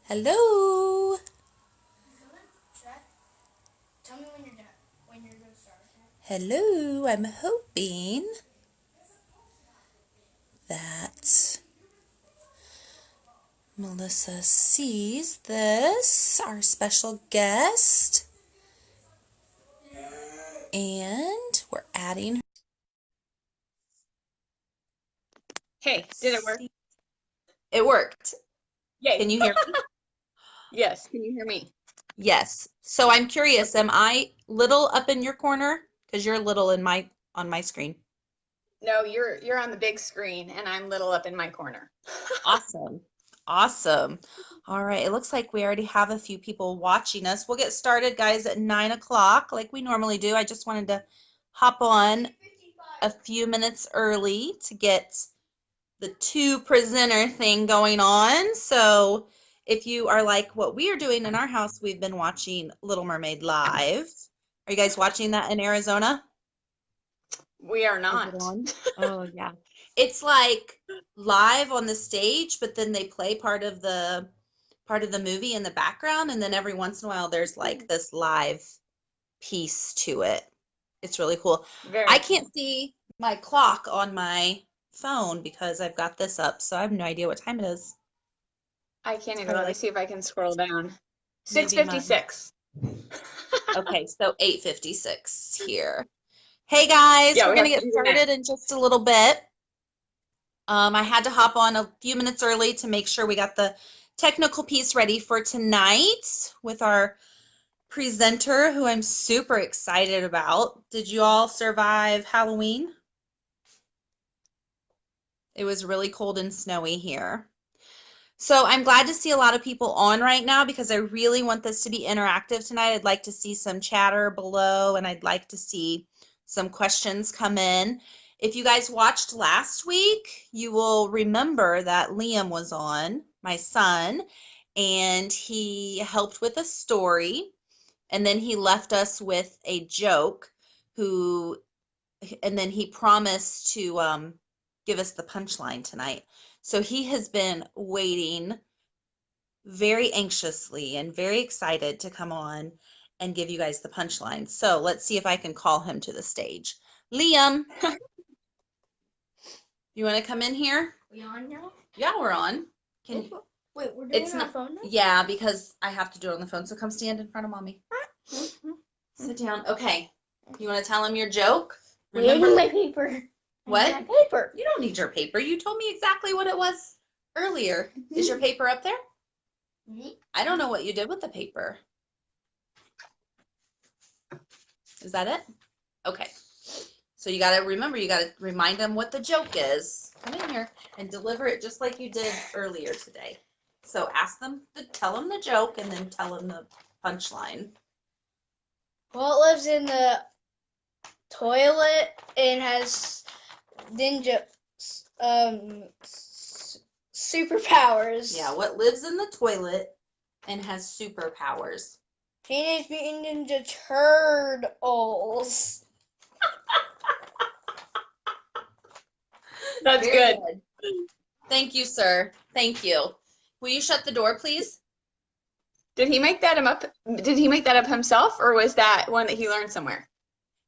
Hello. Tell me when you're done. When you're gonna start. Hello. I'm hoping that Melissa sees this, our special guest, and we're adding her. Hey, did it work? It worked. Yay. Can you hear me? Yes, can you hear me? Yes. So I'm curious, am I little up in your corner? Because you're little in my on my screen. No, you're on the big screen and I'm little up in my corner. Awesome. Awesome. All right. It looks like we already have a few people watching us. We'll get started, guys, at 9 o'clock like we normally do. I just wanted to hop on a few minutes early to get the two presenter thing going on. So if you are like what we are doing in our house, we've been watching Little Mermaid live. Are you guys watching that in Arizona? We are Is it not. on? Oh, yeah. It's like live on the stage, but then they play part of the movie in the background, and then every once in a while there's like this live piece to it. It's really cool. I Very can't cool. see my clock on my phone because I've got this up, so I have no idea what time it is. I can't It's even. probably Let me like see if I can scroll down. maybe mine. 6:56. Okay, so 8:56 here. Hey guys, Yeah, we're we gonna have to get do the math. started in just a little bit. I had to hop on a few minutes early to make sure we got the technical piece ready for tonight with our presenter, who I'm super excited about. Did you all survive Halloween? It was really cold and snowy here. So I'm glad to see a lot of people on right now because I really want this to be interactive tonight. I'd like to see some chatter below and I'd like to see some questions come in. If you guys watched last week, you will remember that Liam was on, my son, and he helped with a story. And then he left us with a joke who and then he promised to give us the punchline tonight. So he has been waiting very anxiously and very excited to come on and give you guys the punchline. So let's see if I can call him to the stage. Liam, you want to come in here? We on now? Yeah, we're on. Can you? Wait, we're doing It's it on not. phone now? Yeah, because I have to do it on the phone. So come stand in front of mommy. Sit down. Okay. You want to tell him your joke? Remember Where's my paper? what? My paper. You don't need your paper. You told me exactly what it was earlier. Is your paper up there? I don't know what you did with the paper. Is that it? Okay. So you got to remember, you got to remind them what the joke is. Come in here and deliver it just like you did earlier today. So ask them to tell them the joke and then tell them the punchline. Well, it lives in the toilet and has ninja superpowers. Yeah, what lives in the toilet and has superpowers? Teenage Mutant Ninja Turtles. That's Very good. good. Thank you, sir. Thank you. Will you shut the door, please? Did he make that up? Did he make that up himself, or was that one that he learned somewhere?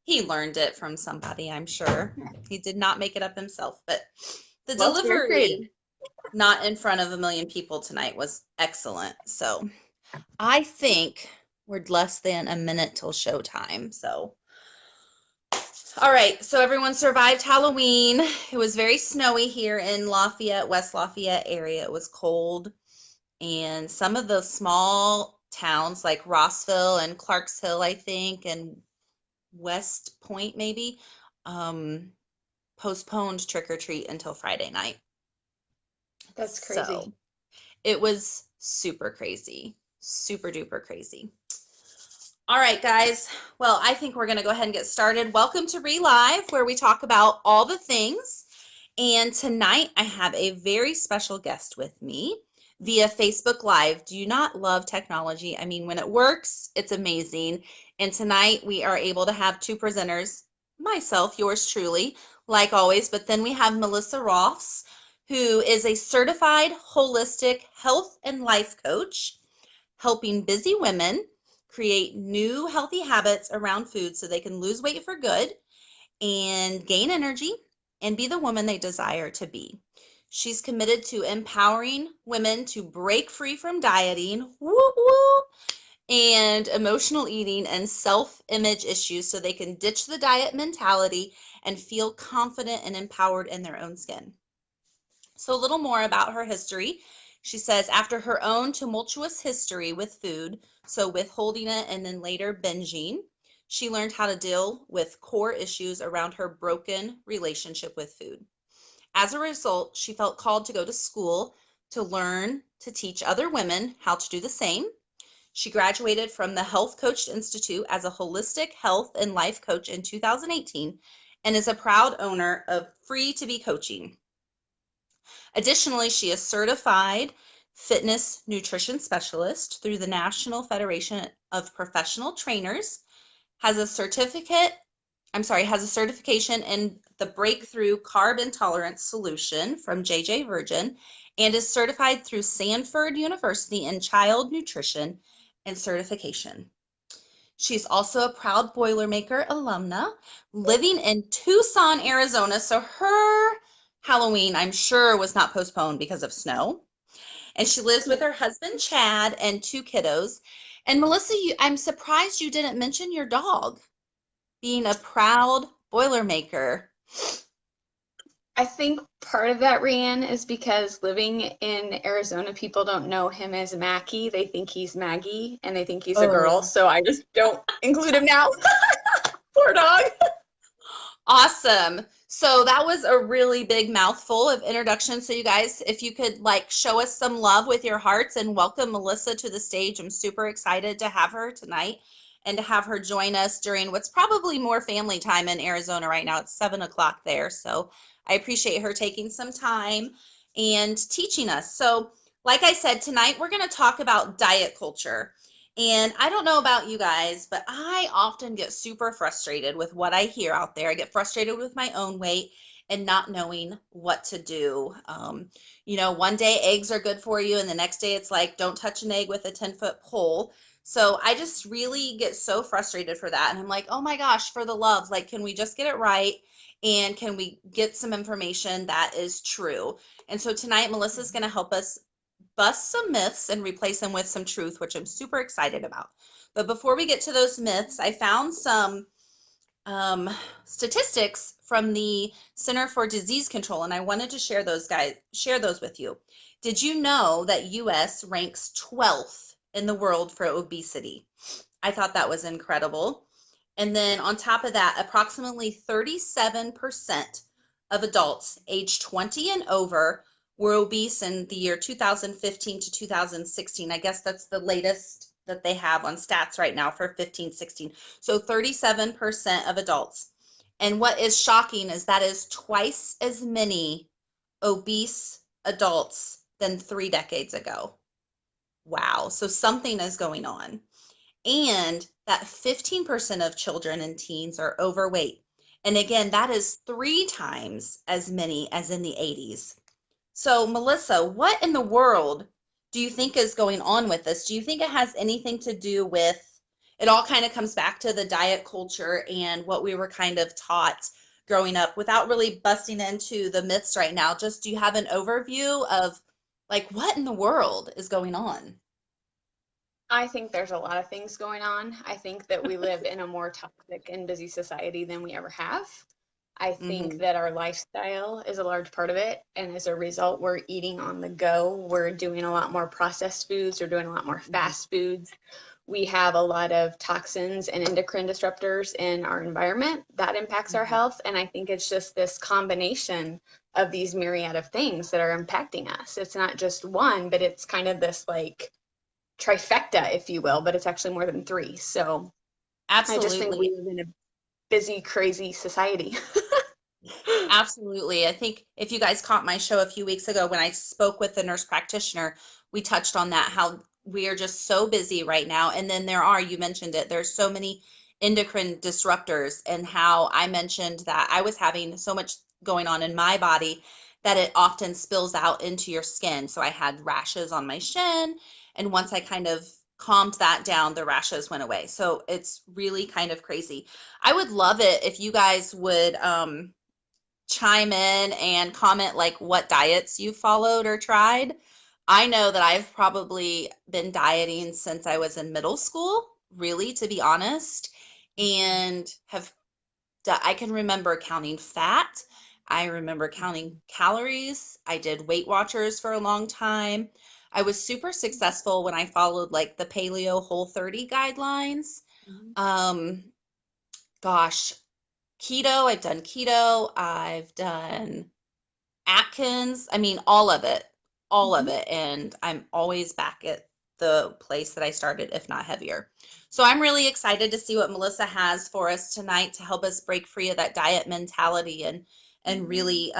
He learned it from somebody, I'm sure. He did not make it up himself, but the Well, it's very creative. delivery, not in front of a million people tonight, was excellent. So I think we're less than a minute till showtime. So, all right. So everyone survived Halloween. It was very snowy here in Lafayette, West Lafayette area. It was cold. And some of the small towns like Rossville and Clarksville, I think, and West Point maybe, postponed trick or treat until Friday night. That's crazy. So it was super crazy, super duper crazy. All right, guys. Well, I think we're going to go ahead and get started. Welcome to ReLive, where we talk about all the things. And tonight I have a very special guest with me via Facebook Live. Do you not love technology? I mean, when it works, it's amazing. And tonight we are able to have two presenters, myself, yours truly, like always, but then we have Melissa Ross, who is a certified holistic health and life coach, helping busy women create new healthy habits around food so they can lose weight for good and gain energy and be the woman they desire to be. She's committed to empowering women to break free from dieting, woo woo, and emotional eating and self-image issues so they can ditch the diet mentality and feel confident and empowered in their own skin. So a little more about her history. She says after her own tumultuous history with food, so withholding it and then later binging, she learned how to deal with core issues around her broken relationship with food. As a result, she felt called to go to school to learn to teach other women how to do the same. She graduated from the Health Coach Institute as a holistic health and life coach in 2018 and is a proud owner of Free to Be Coaching. Additionally, she is certified fitness nutrition specialist through the National Federation of Professional Trainers, has a certification in the Breakthrough Carb Intolerance Solution from JJ Virgin, and is certified through Sanford University in child nutrition and certification. She's also a proud Boilermaker alumna living in Tucson, Arizona. So her Halloween, I'm sure, was not postponed because of snow. And she lives with her husband, Chad, and two kiddos. And Melissa, I'm surprised you didn't mention your dog being a proud Boilermaker. I think part of that, Rianne, is because living in Arizona, people don't know him as Mackie. They think he's Maggie and they think he's a girl. Oh, So I just don't include him now. Poor dog. awesome. So that was a really big mouthful of introduction. So you guys, if you could like show us some love with your hearts and welcome Melissa to the stage. I'm super excited to have her tonight and to have her join us during what's probably more family time in Arizona right now. It's 7 o'clock there. So I appreciate her taking some time and teaching us. So like I said, tonight we're going to talk about diet culture. And I don't know about you guys, but I often get super frustrated with what I hear out there. I get frustrated with my own weight and not knowing what to do. One day eggs are good for you, and the next day it's like, don't touch an egg with a 10-foot pole. So I just really get so frustrated for that. And I'm like, oh my gosh, for the love, like, can we just get it right? And can we get some information that is true? And so tonight, Melissa's going to help us bust some myths and replace them with some truth, which I'm super excited about. But before we get to those myths, I found some statistics from the Center for Disease Control, and I wanted to share those with you. Did you know that US ranks 12th in the world for obesity? I thought that was incredible. And then on top of that, approximately 37% of adults aged 20 and over were obese in the year 2015 to 2016. I guess that's the latest that they have on stats right now for 15, 16. So 37% of adults. And what is shocking is that is twice as many obese adults than 3 decades ago. Wow. So something is going on. And that 15% of children and teens are overweight. And again, that is 3 times as many as in the 80s. So, Melissa, what in the world do you think is going on with this? Do you think it has anything to do with it? All kind of comes back to the diet culture and what we were kind of taught growing up without really busting into the myths right now. Just do you have an overview of like what in the world is going on? I think there's a lot of things going on. I think that we live in a more toxic and busy society than we ever have. I think Mm-hmm. that our lifestyle is a large part of it. And as a result, we're eating on the go. We're doing a lot more processed foods. We're doing a lot more Mm-hmm. fast foods. We have a lot of toxins and endocrine disruptors in our environment that impacts our Mm-hmm. health. And I think it's just this combination of these myriad of things that are impacting us. It's not just one, but it's kind of this like trifecta, if you will, but it's actually more than three. So I just think we Absolutely. live in a busy, crazy society. Absolutely. I think if you guys caught my show a few weeks ago when I spoke with the nurse practitioner, we touched on that, how we are just so busy right now. And then you mentioned it, there's so many endocrine disruptors, and how I mentioned that I was having so much going on in my body that it often spills out into your skin. So I had rashes on my shin, and once I kind of calmed that down, the rashes went away. So it's really kind of crazy. I would love it if you guys would chime in and comment like what diets you followed or tried. I know that I've probably been dieting since I was in middle school, really, to be honest, and I can remember counting fat. I remember counting calories. I did Weight Watchers for a long time. I was super successful when I followed like the Paleo Whole 30 guidelines. Um, gosh, keto, I've done keto, I've done Atkins. I mean, all of Mhm. it. And I'm always back at the place that I started, if not heavier. So I'm really excited to see what Melissa has for us tonight to help us break free of that diet mentality and really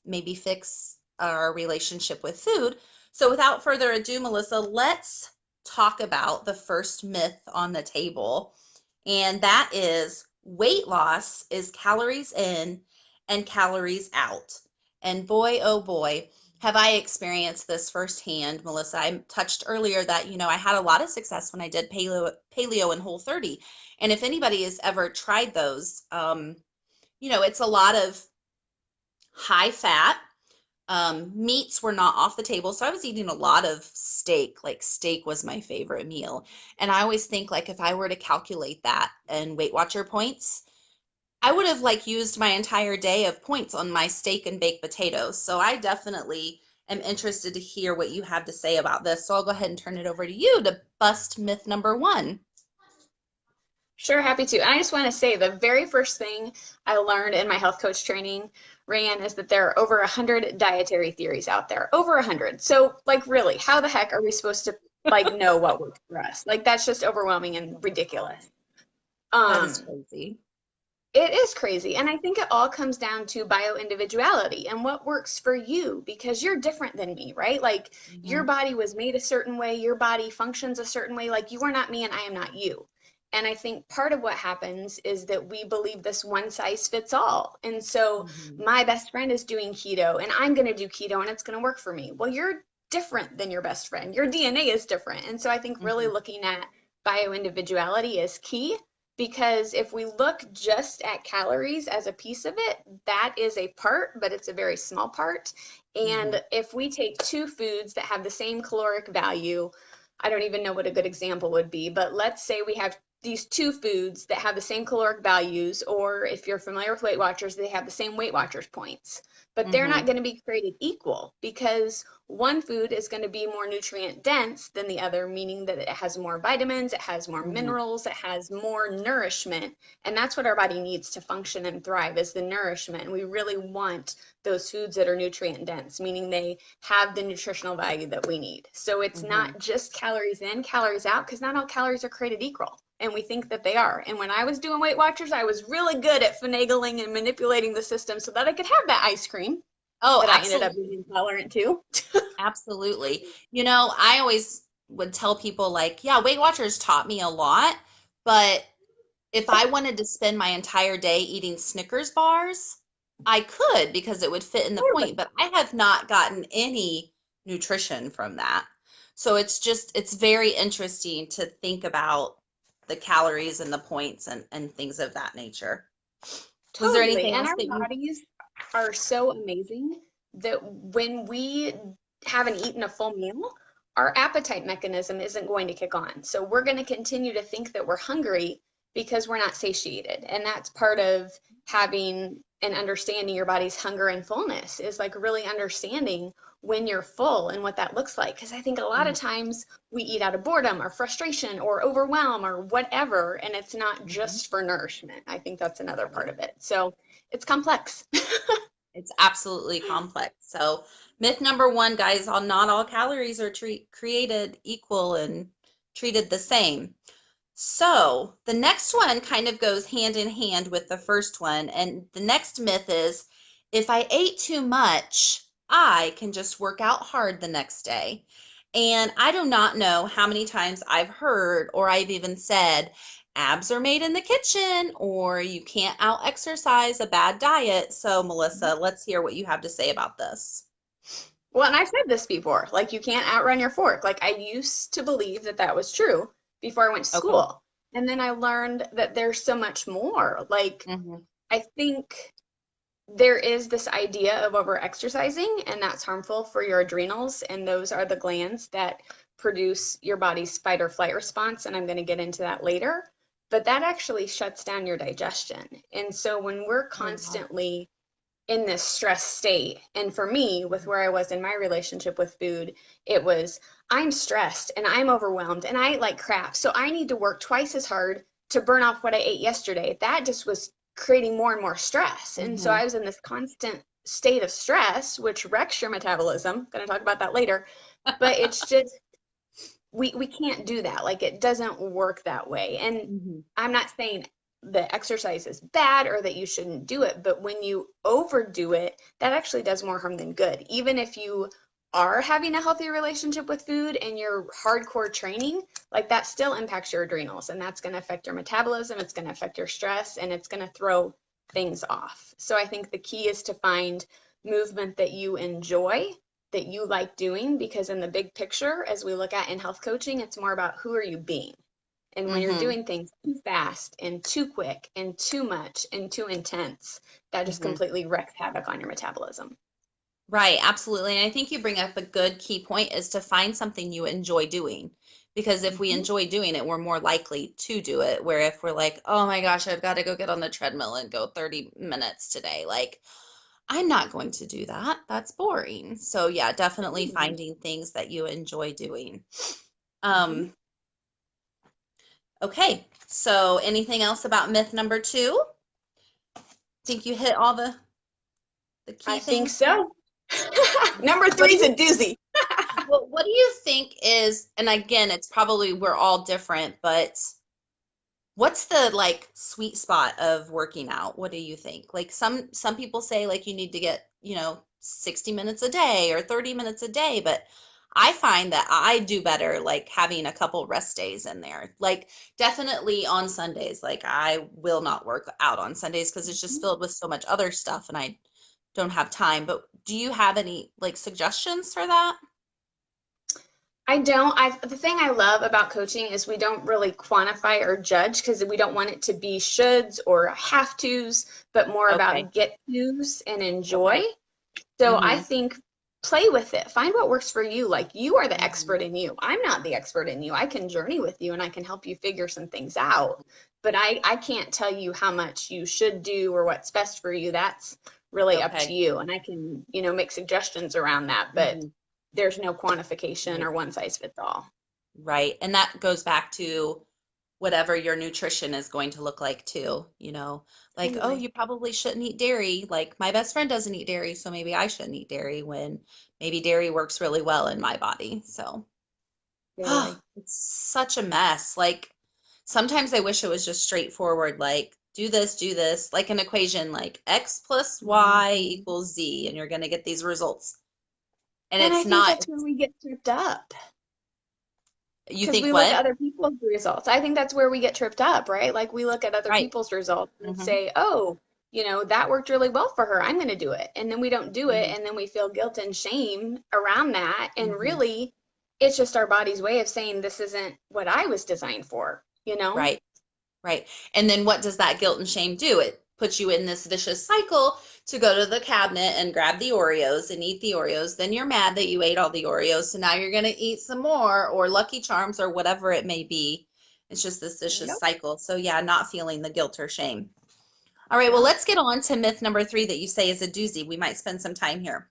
maybe fix our relationship with food. So without further ado, Melissa, let's talk about the first myth on the table. And that is weight loss is calories in and calories out. And boy, oh boy, have I experienced this firsthand, Melissa. I touched earlier that, I had a lot of success when I did paleo and Whole 30. And if anybody has ever tried those, it's a lot of high fat. Meats were not off the table. So I was eating a lot of steak. Like steak was my favorite meal. And I always think like if I were to calculate that in Weight Watcher points, I would have like used my entire day of points on my steak and baked potatoes. So I definitely am interested to hear what you have to say about this. So I'll go ahead and turn it over to you to bust myth number one. Sure, happy to. And I just want to say the very first thing I learned in my health coach training, Ran, is that there are over 100 dietary theories out there. Over 100. So, like, really, how the heck are we supposed to like know what works for us? Like, that's just overwhelming and ridiculous. That is Um, crazy. it is crazy. And I think it all comes down to bio-individuality and what works for you because you're different than me, right? Like your Hmm. body was made a certain way, your body functions a certain way. Like you are not me and I am not you. And I think part of what happens is that we believe this one size fits all. And so Hmm. my best friend is doing keto and I'm going to do keto and it's going to work for me. Well, you're different than your best friend. Your DNA is different. And so I think really Hmm. looking at bio-individuality is key because if we look just at calories as a piece of it, that is a part, but it's a very small part. Hmm. And if we take two foods that have the same caloric value, I don't even know what a good example would be, but let's say we have these two foods that have the same caloric values, or if you're familiar with Weight Watchers, they have the same Weight Watchers points, but they're not Hmm. going to be created equal because one food is going to be more nutrient dense than the other, meaning that it has more vitamins, it has more Hmm. minerals, it has more nourishment. And that's what our body needs to function and thrive is the nourishment. And we really want those foods that are nutrient dense, meaning they have the nutritional value that we need. So it's Hmm. not just calories in, calories out, because not all calories are created equal. And we think that they are. And when I was doing Weight Watchers, I was really good at finagling and manipulating the system so that I could have that ice cream Oh, that I ended up absolutely. being intolerant to. Absolutely. I always would tell people like, yeah, Weight Watchers taught me a lot, but if I wanted to spend my entire day eating Snickers bars, I could because it would fit in the point, Totally. but I have not gotten any nutrition from that. So it's very interesting to think about the calories and the points and things of that nature. Was there Totally. anything And else our that you, bodies are so amazing that when we haven't eaten a full meal, our appetite mechanism isn't going to kick on. So we're going to continue to think that we're hungry because we're not satiated. And that's part of having and understanding your body's hunger and fullness is like really understanding when you're full and what that looks like. Because I think a lot of Mhm, times we eat out of boredom or frustration or overwhelm or whatever, and it's not mhm. just for nourishment. I think that's another part of it. So it's complex. It's absolutely complex. So, myth number one, guys, not all calories are created equal and treated the same. So, the next one kind of goes hand in hand with the first one. And the next myth is if I ate too much, I can just work out hard the next day. And I do not know how many times I've heard or I've even said, abs are made in the kitchen or you can't out exercise a bad diet. So, Melissa, let's hear what you have to say about this. Well, and I've said this before, like you can't outrun your fork. Like I used to believe that that was true before I went to Okay. school. And then I learned that there's so much more. Like Hmm. I think there is this idea of over exercising, and that's harmful for your adrenals. And those are the glands that produce your body's fight or flight response. And I'm going to get into that later. But that actually shuts down your digestion. And so when we're Oh, wow. constantly in this stress state. And for me, with where I was in my relationship with food, it was I'm stressed and I'm overwhelmed and I eat like crap. So I need to work twice as hard to burn off what I ate yesterday. That just was creating more and more stress. And so Hmm. I was in this constant state of stress, which wrecks your metabolism. Going to talk about that later. But it's just we can't do that. Like it doesn't work that way. And Hmm. I'm not saying the exercise is bad or that you shouldn't do it, but when you overdo it, that actually does more harm than good. Even if you are having a healthy relationship with food and you're hardcore training, like that still impacts your adrenals and that's going to affect your metabolism, it's going to affect your stress, and it's going to throw things off. So I think the key is to find movement that you enjoy, that you like doing, because in the big picture, as we look at in health coaching, it's more about who are you being. And when you're Hmm. doing things too fast and too quick and too much and too intense, that just Hmm. completely wreaks havoc on your metabolism. Right, absolutely. And I think you bring up a good key point is to find something you enjoy doing. Because if we Mm-hmm. enjoy doing it, we're more likely to do it. Where if we're like, oh my gosh, I've got to go get on the treadmill and go 30 minutes today, like, I'm not going to do that. That's boring. So, yeah, definitely finding things that you enjoy doing. Mm-hmm. Um, okay, so anything else about myth number two? Think you hit all the I key think things there? so. Number What three do is you a doozy. Well, what do you think is, and again, it's probably we're all different, but what's the like sweet spot of working out? What do you think? Like some people say like you need to get, 60 minutes a day or 30 minutes a day, but I find that I do better like having a couple rest days in there. Like definitely on Sundays, like I will not work out on Sundays because it's just filled with so much other stuff and I don't have time. But do you have any like suggestions for that? I don't. The thing I love about coaching is we don't really quantify or judge because we don't want it to be shoulds or have tos, but more Okay. about get tos and enjoy. Okay. So I Mm-hmm. think play with it. Find what works for you. Like you are the Mm-hmm. expert in you. I'm not the expert in you. I can journey with you and I can help you figure some things out. But I can't tell you how much you should do or what's best for you. That's really up to Okay. you. And I can, make suggestions around that, but Mm-hmm. there's no quantification Right. or one size fits all. Right. And that goes back to whatever your nutrition is going to look like too, like, oh, Totally. you probably shouldn't eat dairy. Like my best friend doesn't eat dairy, so maybe I shouldn't eat dairy when maybe dairy works really well in my body. So, Totally. it's such a mess. Like sometimes I wish it was just straightforward, like do this, like an equation, like X plus Y Mhm. equals Z, and you're going to get these results. And And I it's think not, that's where we get tripped up. you Because think we look what? at other people's results. I think that's where we get tripped up, right? Like we look at other Right. people's results and Hmm. say, oh, that worked really well for her. I'm going to do it. And then we don't do it. Hmm. And then we feel guilt and shame around that. And Hmm. really, it's just our body's way of saying, this isn't what I was designed for, you know? Right. Right. And then what does that guilt and shame do? It puts you in this vicious cycle to go to the cabinet and grab the Oreos and eat the Oreos. Then you're mad that you ate all the Oreos. So now you're going to eat some more or Lucky Charms or whatever it may be. It's just this vicious Yep. cycle. So, yeah, not feeling the guilt or shame. All right. Well, Yep. let's get on to myth number three that you say is a doozy. We might spend some time here.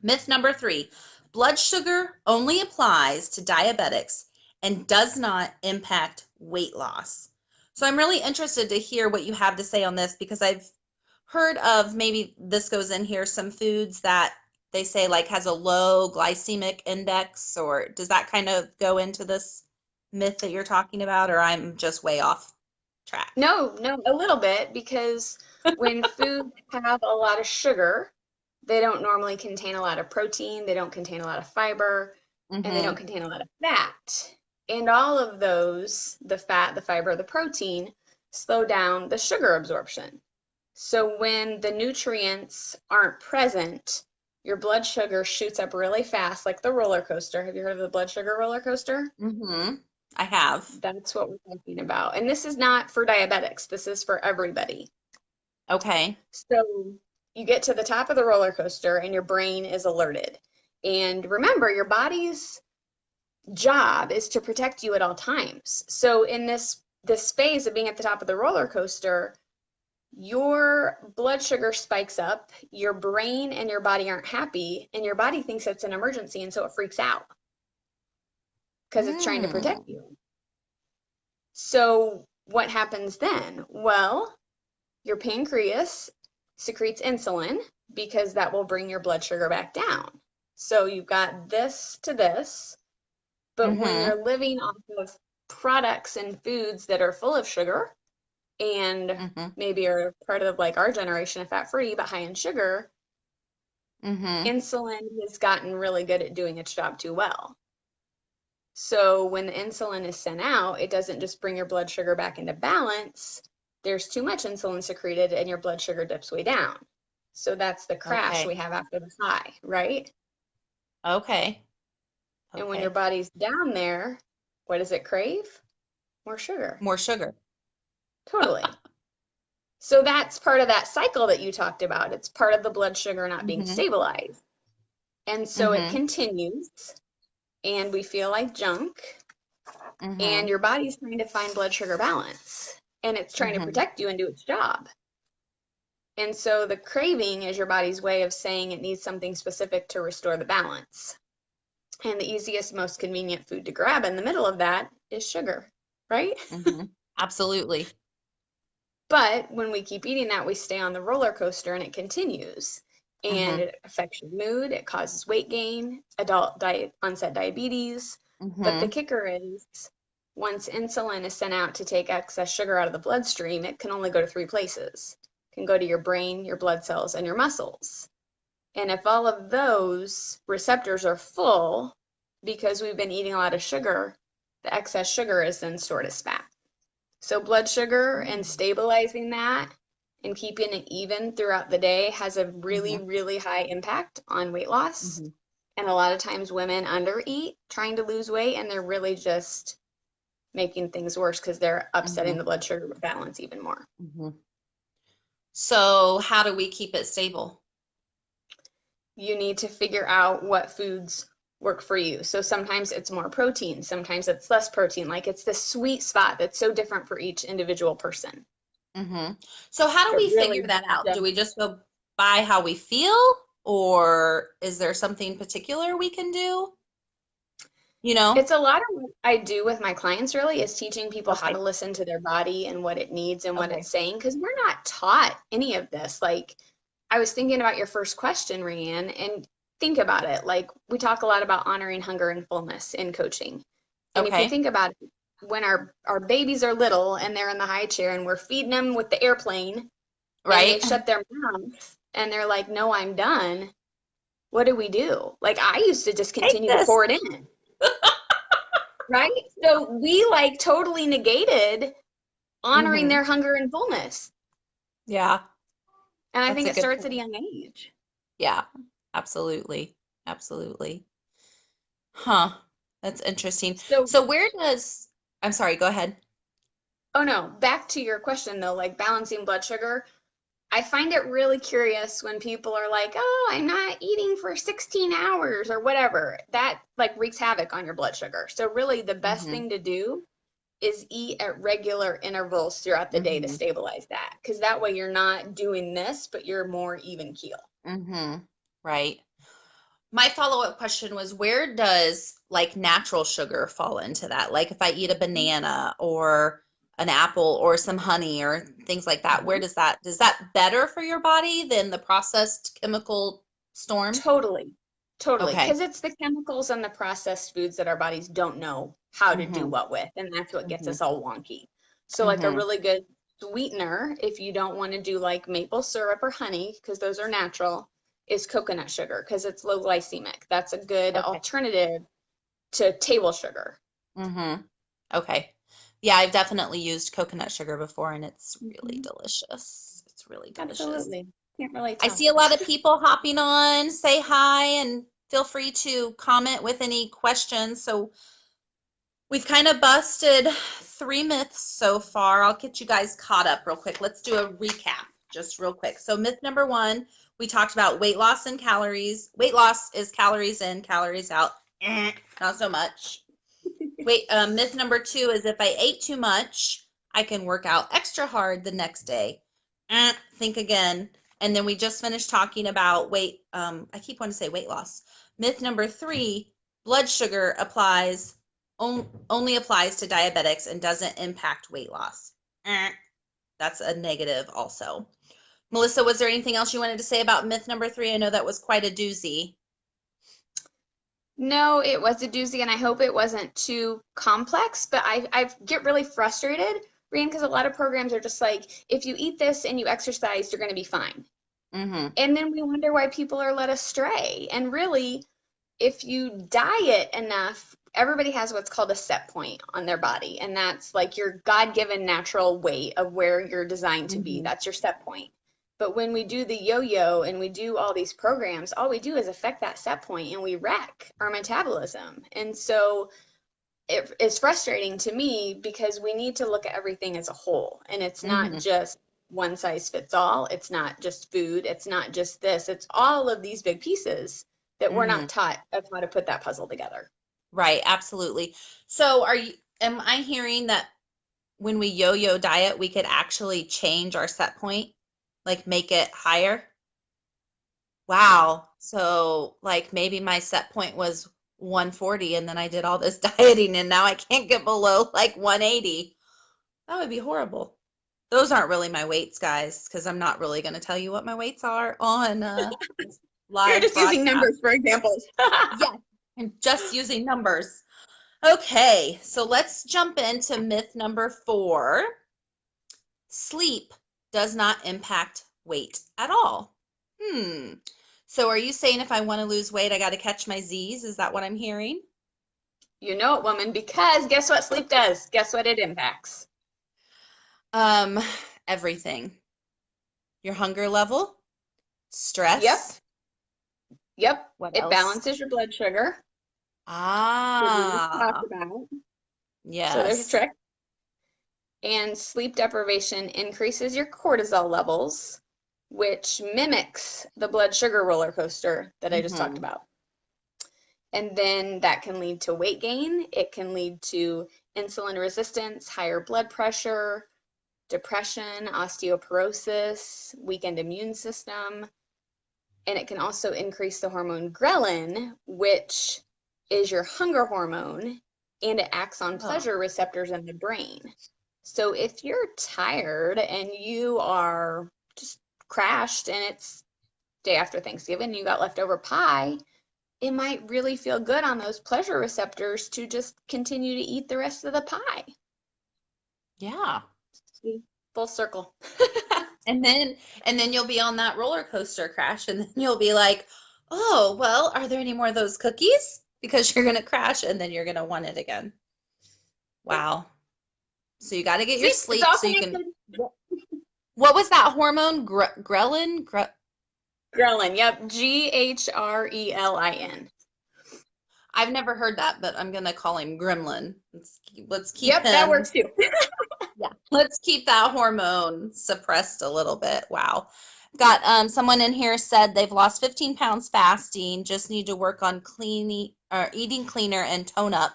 Myth number three, blood sugar only applies to diabetics and does not impact weight loss. So I'm really interested to hear what you have to say on this because I've heard of maybe this goes in here some foods that they say like has a low glycemic index, or does that kind of go into this myth that you're talking about, or I'm just way off track? No, no, a little bit because when foods have a lot of sugar, they don't normally contain a lot of protein, they don't contain a lot of fiber, and they don't Mm-hmm. contain a lot of fat. And all of those, the fat, the fiber, the protein, slow down the sugar absorption. So when the nutrients aren't present, your blood sugar shoots up really fast, like the roller coaster. Have you heard of the blood sugar roller coaster? Mm-hmm. I have. That's what we're talking about. And this is not for diabetics. This is for everybody. Okay. So you get to the top of the roller coaster and your brain is alerted. And remember, your body's job is to protect you at all times. So in this phase of being at the top of the roller coaster, your blood sugar spikes up, your brain and your body aren't happy, and your body thinks it's an emergency, and so it freaks out because it's trying to protect Mm. you. So what happens then? Well, your pancreas secretes insulin because that will bring your blood sugar back down. So you've got this to this, but when Mm-hmm. you're living off of products and foods that are full of sugar and Mm-hmm. maybe are part of like our generation of fat free but high in sugar, Mm-hmm. insulin has gotten really good at doing its job too well. So when the insulin is sent out, it doesn't just bring your blood sugar back into balance. There's too much insulin secreted and your blood sugar dips way down. So that's the crash we Okay. have after the high, right? Okay. And when your Okay. body's down there, what does it crave? More sugar. More sugar. Totally. So that's part of that cycle that you talked about. It's part of the blood sugar not being Mm-hmm. stabilized. And so it Mm-hmm. continues, and we feel like junk, and Mm-hmm. your body's trying to find blood sugar balance, and it's trying to Mm-hmm. protect you and do its job. And so the craving is your body's way of saying it needs something specific to restore the balance. And the easiest, most convenient food to grab in the middle of that is sugar, right? Mm-hmm. Absolutely. But when we keep eating that, we stay on the roller coaster and it continues. And Mm-hmm. it affects your mood, it causes weight gain, onset diabetes. But the Mm-hmm. kicker is once insulin is sent out to take excess sugar out of the bloodstream, it can only go to three places. It can go to your brain, your blood cells, and your muscles. And if all of those receptors are full because we've been eating a lot of sugar, the excess sugar is then stored as fat. So blood sugar and stabilizing that and keeping it even throughout the day has a really, Mm-hmm. really high impact on weight loss. Mm-hmm. And a lot of times women undereat trying to lose weight, and they're really just making things worse because they're upsetting Mm-hmm. the blood sugar balance even more. Mm-hmm. So how do we keep it stable? You need to figure out what foods work for you. So sometimes it's more protein, sometimes it's less protein. Like it's the sweet spot that's so different for each individual person. Mm-hmm. So how do It we figure really that out? Do just we just go by how we feel, or is there something particular we can do? You know? It's a lot of what I do with my clients really is teaching people how to Okay. listen to their body and what it needs and what it's Okay. saying because we're not taught any of this. Like I was thinking about your first question, Rianne, and think about it. Like we talk a lot about honoring hunger and fullness in coaching. And if you Okay. think about it, when our babies are little and they're in the high chair and we're feeding them with the airplane and they Right? shut their mouth and they're like, "No, I'm done." What do we do? Like I used to just Take continue to this. pour it in. Right? So we like totally negated honoring Mm-hmm. their hunger and fullness. Yeah, And I that's think a it good starts at a point. young age. Yeah, absolutely. Absolutely. Huh. That's interesting. So, So where does, I'm sorry, go ahead. oh no, back to your question though, like balancing blood sugar. I find it really curious when people are like, oh, I'm not eating for 16 hours or whatever. That like wreaks havoc on your blood sugar. So, really, the best Mm-hmm. thing to do is eat at regular intervals throughout the day to Mm-hmm. stabilize that. Because that way you're not doing this, but you're more even keel. Mm-hmm. Right. My follow-up question was, where does like natural sugar fall into that? Like if I eat a banana or an apple or some honey or things like that, where Mhm. does that better for your body than the processed chemical storm? Totally. Totally. Okay. Because it's the chemicals and the processed foods that our bodies don't know how to do Mm-hmm. what with. And that's what gets Mm-hmm. us all wonky. So, like a Mm-hmm. really good sweetener, if you don't want to do like maple syrup or honey, because those are natural, is coconut sugar because it's low glycemic. That's a good Okay. alternative to table sugar. Mm-hmm. Okay. Yeah, I've definitely used coconut sugar before and it's really Hmm. delicious. It's really delicious. Absolutely. Can't really I tell. see a lot of people hopping on. Say hi and feel free to comment with any questions. So we've kind of busted 3 myths so far. I'll get you guys caught up real quick. Let's do a recap just real quick. So myth number one, we talked about weight loss and calories. Weight loss is calories in, calories out. Not so much. Wait, myth number two is if I ate too much, I can work out extra hard the next day. Think again. And then we just finished talking about weight. I keep wanting to say weight loss. Myth number three, blood sugar only applies to diabetics and doesn't impact weight loss. That's a negative also. Melissa, was there anything else you wanted to say about myth number three? I know that was quite a doozy. No, it was a doozy, and I hope it wasn't too complex, but I get really frustrated, Ryan, because a lot of programs are just like, if you eat this and you exercise, you're going to be fine. Mm-hmm. And then we wonder why people are led astray. And really, if you diet enough, everybody has what's called a set point on their body, and that's like your God-given natural weight of where you're designed to be. Mm-hmm. That's your set point. But when we do the yo-yo and we do all these programs, all we do is affect that set point and we wreck our metabolism. And so it is frustrating to me because we need to look at everything as a whole. And it's not Mm-hmm. just one size fits all. It's not just food. It's not just this. It's all of these big pieces that we're Mm-hmm. not taught of how to put that puzzle together. Right, absolutely. So am I hearing that when we yo-yo diet, we could actually change our set point, like make it higher? Wow. So like maybe my set point was 140 and then I did all this dieting and now I can't get below like 180. That would be horrible. Those aren't really my weights, guys, because I'm not really going to tell you what my weights are on You're live just using broadcast. numbers for examples. Yes, I'm just using numbers. Okay, so let's jump into myth number four. Sleep does not impact weight at all. Hmm. So are you saying if I want to lose weight, I got to catch my Z's? Is that what I'm hearing? You know it, woman, because guess what sleep does? Guess what it impacts? Um, everything. Your hunger level, Yep, stress. yep. What It else? balances your blood sugar, that we just talked Ah, about. So there's a yes. trick. And sleep deprivation increases your cortisol levels, which mimics the blood sugar roller coaster that I just talked Mm-hmm. about. And then that can lead to weight gain. It can lead to insulin resistance, higher blood pressure, depression, osteoporosis, weakened immune system. And it can also increase the hormone ghrelin, which is your hunger hormone, and it acts on Oh, pleasure receptors in the brain. So if you're tired and you are just crashed and it's day after Thanksgiving and you got leftover pie, it might really feel good on those pleasure receptors to just continue to eat the rest of the pie. yeah. See? Full circle. And then you'll be on that roller coaster crash and then you'll be like, "Oh, well, are there any more of those cookies?" Because you're going to crash and then you're going to want it again. Yep. Wow. So you got to get your See, it's sleep all so you can. connected. What was that hormone? Ghrelin? Ghrelin, yep. Ghrelin. I've never heard that, but I'm gonna call him Gremlin. Let's keep Yep, that him. works too. Yeah, let's keep that hormone suppressed a little bit. Wow. Got someone in here said they've lost 15 pounds fasting, just need to work on cleaning or eating cleaner and tone up.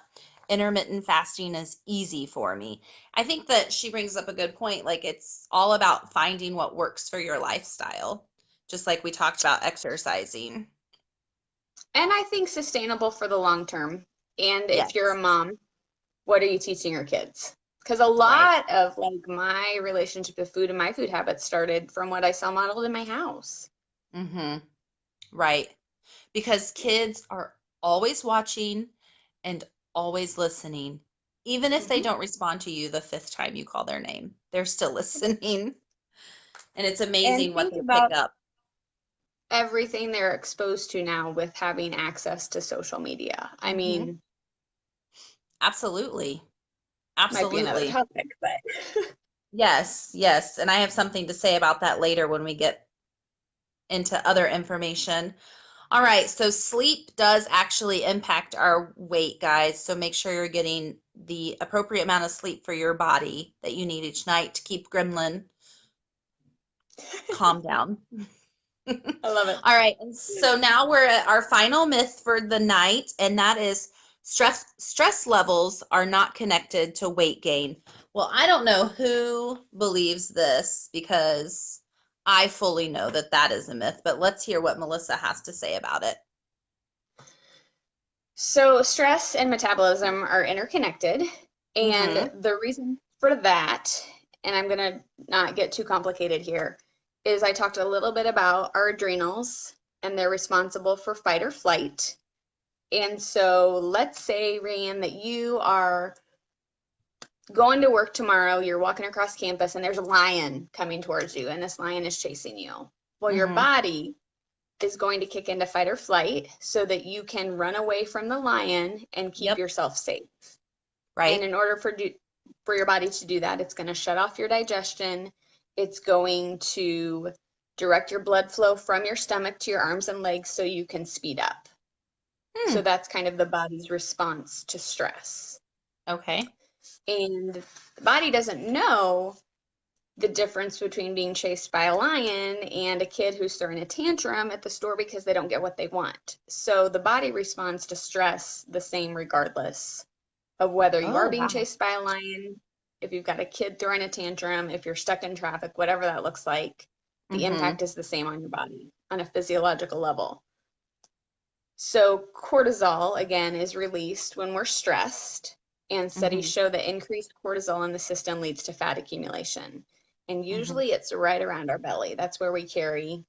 Intermittent fasting is easy for me. I think that she brings up a good point. Like it's all about finding what works for your lifestyle, just like we talked about exercising. And I think sustainable for the long term. And if you're a Yes. mom, what are you teaching your kids? Because a Right. lot of like my relationship with food and my food habits started from what I saw modeled in my house. Mm-hmm. Right. Because kids are always watching and always listening. Even if they Hmm. don't respond to you the fifth time you call their name, they're still listening. And it's And amazing what think they pick about up. everything they're exposed to now with having access to social media. I Hmm. mean, Absolutely. Might be another Absolutely. topic, but Yes, yes. And I have something to say about that later when we get into other information. All right, so sleep does actually impact our weight, guys. So make sure you're getting the appropriate amount of sleep for your body that you need each night to keep Gremlin calm down. I love it. All right, and so now we're at our final myth for the night, and that is stress levels are not connected to weight gain. Well, I don't know who believes this because I fully know that that is a myth, but let's hear what Melissa has to say about it. So stress and metabolism are interconnected, and Mm-hmm. the reason for that, and I'm gonna not get too complicated here, is I talked a little bit about our adrenals, and they're responsible for fight or flight. And so let's say, Ryan, that you are going to work tomorrow, you're walking across campus, and there's a lion coming towards you, and this lion is chasing you. Well, your Mm-hmm. body is going to kick into fight or flight so that you can run away from the lion and keep Yep. yourself safe. And Right. in order for your body to do that, it's going to shut off your digestion. It's going to direct your blood flow from your stomach to your arms and legs so you can speed up. Hmm. So that's kind of the body's response to stress. Okay. And the body doesn't know the difference between being chased by a lion and a kid who's throwing a tantrum at the store because they don't get what they want. So the body responds to stress the same regardless of whether you Oh, are being wow. chased by a lion, if you've got a kid throwing a tantrum, if you're stuck in traffic, whatever that looks like, the Mm-hmm. impact is the same on your body on a physiological level. So cortisol, again, is released when we're stressed, and studies Mm-hmm. show that increased cortisol in the system leads to fat accumulation. And Mm-hmm. usually it's right around our belly. That's where we carry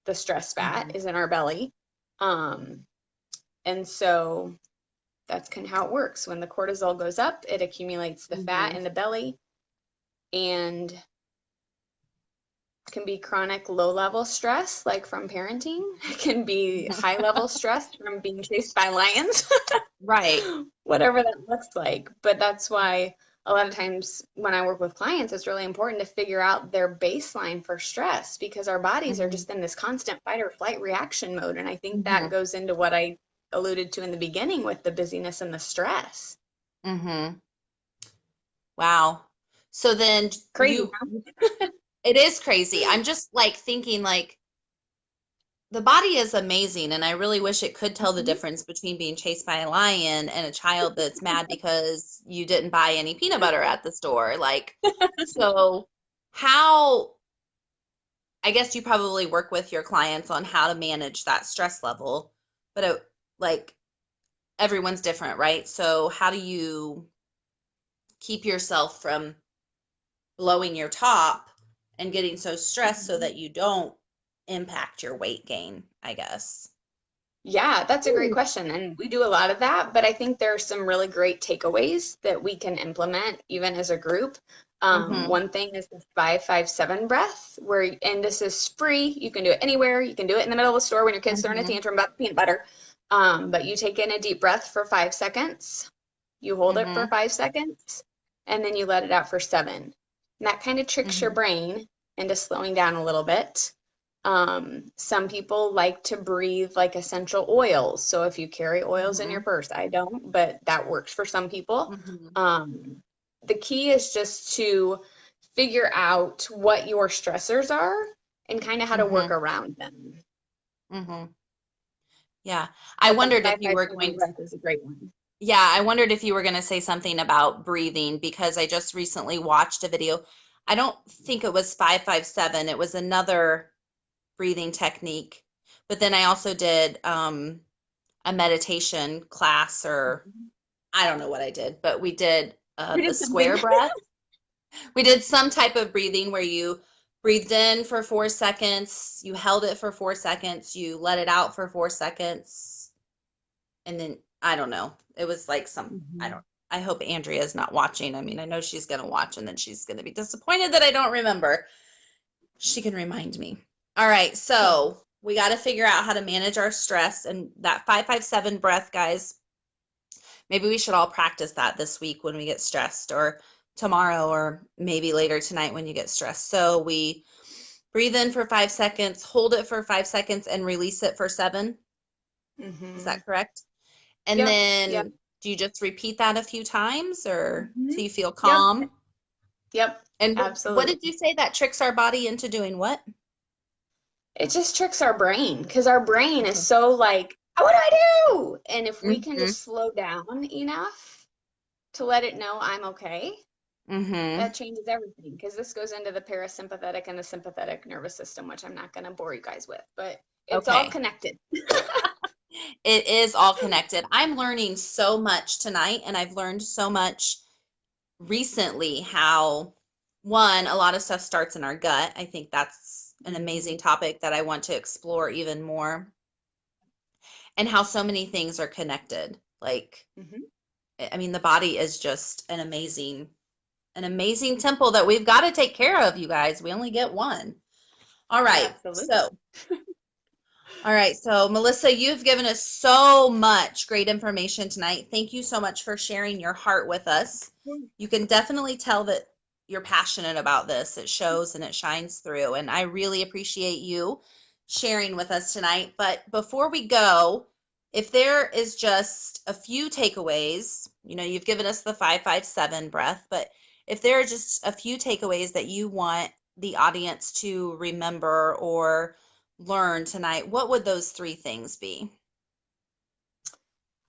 the stress fat Mm-hmm. is in our belly. Um, and so that's kind of how it works. When the cortisol goes up, it accumulates the fat Mm-hmm. in the belly and can be chronic low level stress, like from parenting. It can be high level stress from being chased by lions. Right. Whatever that looks like. But that's why a lot of times when I work with clients, it's really important to figure out their baseline for stress because our bodies are Mm-hmm. just in this constant fight or flight reaction mode. And I think that Mm-hmm. goes into what I alluded to in the beginning with the busyness and the stress. Mm-hmm. Wow. So then Crazy, huh? it is crazy. I'm just like thinking like the body is amazing and I really wish it could tell the Mhm. difference between being chased by a lion and a child that's mad because you didn't buy any peanut butter at the store. Like, so how, I guess you probably work with your clients on how to manage that stress level, but like everyone's different, right? So how do you keep yourself from blowing your top and getting so stressed so Mhm. that you don't impact your weight gain, I guess? Yeah, that's a great Ooh. question. And we do a lot of that, but I think there are some really great takeaways that we can implement even as a group. Mm-hmm. One thing is the 5-5-7 breath, where, and this is free. You can do it anywhere. You can do it in the middle of the store when your kid's throwing a Mm-hmm. tantrum about the peanut butter. But you take in a deep breath for 5 seconds, you hold it for Mm-hmm. 5 seconds, and then you let it out for 7. And that kind of tricks your Mm-hmm. brain into slowing down a little bit. Some people like to breathe like essential oils. So if you carry oils in your Mm-hmm. purse, I don't, but that works for some people. Mm-hmm. Um, the key is just to figure out what your stressors are and kind of how to work Mm-hmm. around them. Mm-hmm. Yeah. I But that wondered if five you five were seven going to, breath is a great one. yeah, I wondered if you were going to say something about breathing because I just recently watched a video. I don't think it was 557. It was another breathing technique. But then I also did a meditation class, or I don't know what I did, but we did You the did square something. breath. We did some type of breathing where you breathed in for 4 seconds, you held it for 4 seconds, you let it out for 4 seconds, and then I don't know. It was like I Mhm. don't, I hope Andrea's not watching. I mean, I know she's going to watch and then she's going to be disappointed that I don't remember. She can remind me. All right. So we got to figure out how to manage our stress and that 557 breath, guys. Maybe we should all practice that this week when we get stressed, or tomorrow, or maybe later tonight when you get stressed. So we breathe in for 5 seconds, hold it for 5 seconds, and release it for 7. Is Mm-hmm. that correct? And Yep. Yep. then do you just repeat that a few times or Mm-hmm. till you feel Yep. calm? Yep. And what did Absolutely. you say that tricks our body into doing what? It just tricks our brain because our brain is Okay. so like, "Oh, what do I do?" And if we can Mm-hmm. just slow down enough to let it know I'm okay, Mm-hmm. that changes everything. Because this goes into the parasympathetic and the sympathetic nervous system, which I'm not going to bore you guys with, but it's all Okay. connected. It is all connected. I'm learning so much tonight, and I've learned so much recently how, one, a lot of stuff starts in our gut. I think that's an amazing topic that I want to explore even more, and how so many things are connected. Like, Mm-hmm. I mean, the body is just an amazing temple that we've got to take care of, you guys. We only get one. All right. Absolutely. So Melissa, you've given us so much great information tonight. Thank you so much for sharing your heart with us. You can definitely tell that you're passionate about this. It shows and it shines through. And I really appreciate you sharing with us tonight. But before we go, if there is just a few takeaways, you've given us the 557 breath, but if there are just a few takeaways that you want the audience to remember or learn tonight, what would those 3 things be?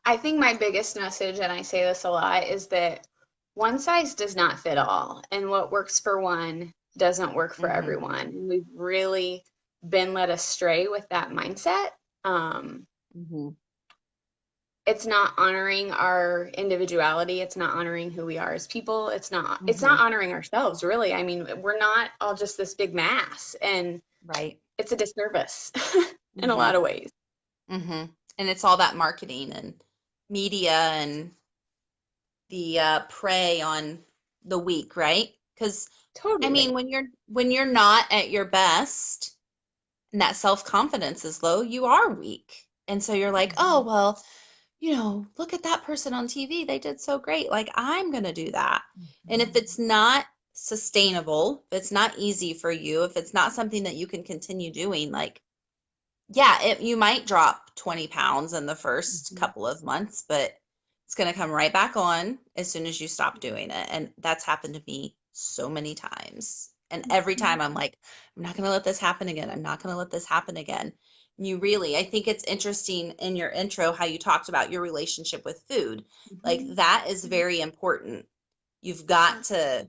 I think my biggest message, and I say this a lot, is that one size does not fit all. And what works for one doesn't work for Mm-hmm. everyone. We've really been led astray with that mindset. Um, Mm-hmm. it's not honoring our individuality. It's not honoring who we are as people. It's Mm-hmm. not honoring ourselves, really. I mean, we're not all just this big mass, and Right. it's a disservice in a Mm-hmm. lot of ways. Mm-hmm. And it's all that marketing and media and the prey on the weak, right? Because I mean, Totally. when you're not at your best and that self-confidence is low, you are weak. And so you're like, oh, Mhm. well, look at that person on TV. They did so great. Like, I'm going to do that. And if it's not sustainable, if it's not easy for you, if it's not something that you can continue doing, like, yeah, you might drop 20 pounds in the first Mhm. couple of months, but it's going to come right back on as soon as you stop doing it. And that's happened to me so many times. And every Mhm. time I'm like, I'm not going to let this happen again. I'm not going to let this happen again. And I think it's interesting in your intro how you talked about your relationship with food. Like Mhm. that is very important. You've got to